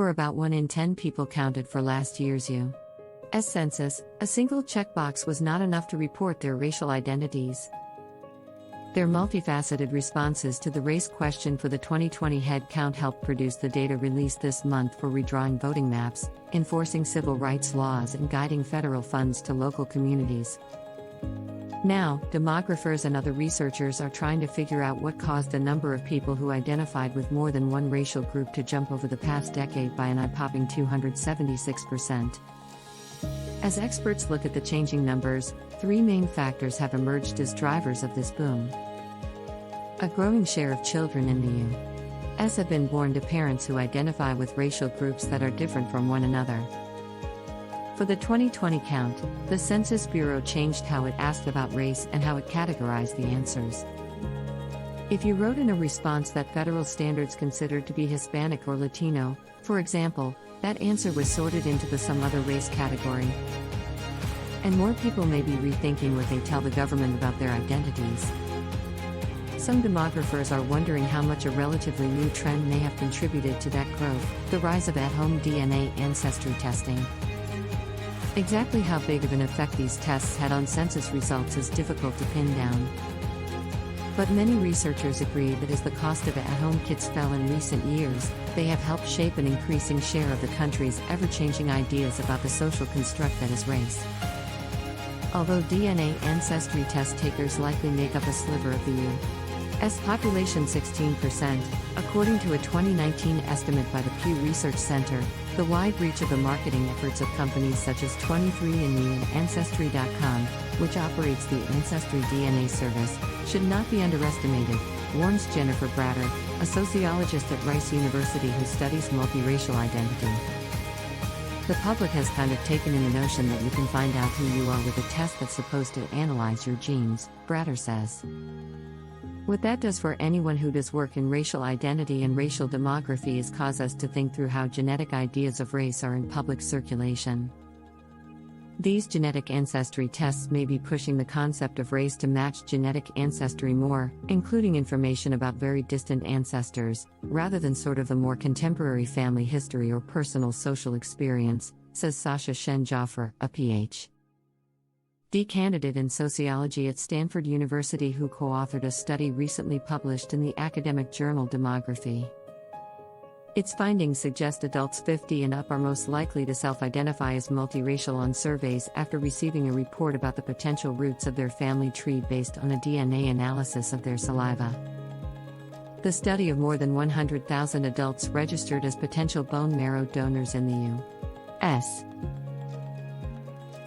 For about 1 in 10 people counted for last year's U.S. Census, a single checkbox was not enough to report their racial identities. Their multifaceted responses to the race question for the 2020 head count helped produce the data released this month for redrawing voting maps, enforcing civil rights laws, and guiding federal funds to local communities. Now, demographers and other researchers are trying to figure out what caused the number of people who identified with more than one racial group to jump over the past decade by an eye-popping 276%. As experts look at the changing numbers, 3 main factors have emerged as drivers of this boom. A growing share of children in the U.S. have been born to parents who identify with racial groups that are different from one another. For the 2020 count, the Census Bureau changed how it asked about race and how it categorized the answers. If you wrote in a response that federal standards considered to be Hispanic or Latino, for example, that answer was sorted into the some other race category. And more people may be rethinking what they tell the government about their identities. Some demographers are wondering how much a relatively new trend may have contributed to that growth: the rise of at-home DNA ancestry testing. Exactly how big of an effect these tests had on census results is difficult to pin down. But many researchers agree that as the cost of at-home kits fell in recent years, they have helped shape an increasing share of the country's ever-changing ideas about the social construct that is race. Although DNA ancestry test takers likely make up a sliver of the U.S. population, 16%, according to a 2019 estimate by the Pew Research Center, the wide reach of the marketing efforts of companies such as 23andMe and Ancestry.com, which operates the AncestryDNA service, should not be underestimated, warns Jenifer Bratter, a sociologist at Rice University who studies multiracial identity. The public has kind of taken in the notion that you can find out who you are with a test that's supposed to analyze your genes, Bratter says. What that does for anyone who does work in racial identity and racial demography is cause us to think through how genetic ideas of race are in public circulation. These genetic ancestry tests may be pushing the concept of race to match genetic ancestry more, including information about very distant ancestors, rather than sort of the more contemporary family history or personal social experience, says Sasha Shen Johfre, a Ph.D. candidate in sociology at Stanford University who co-authored a study recently published in the academic journal Demography. Its findings suggest adults 50 and up are most likely to self-identify as multiracial on surveys after receiving a report about the potential roots of their family tree based on a DNA analysis of their saliva. The study of more than 100,000 adults registered as potential bone marrow donors in the U.S.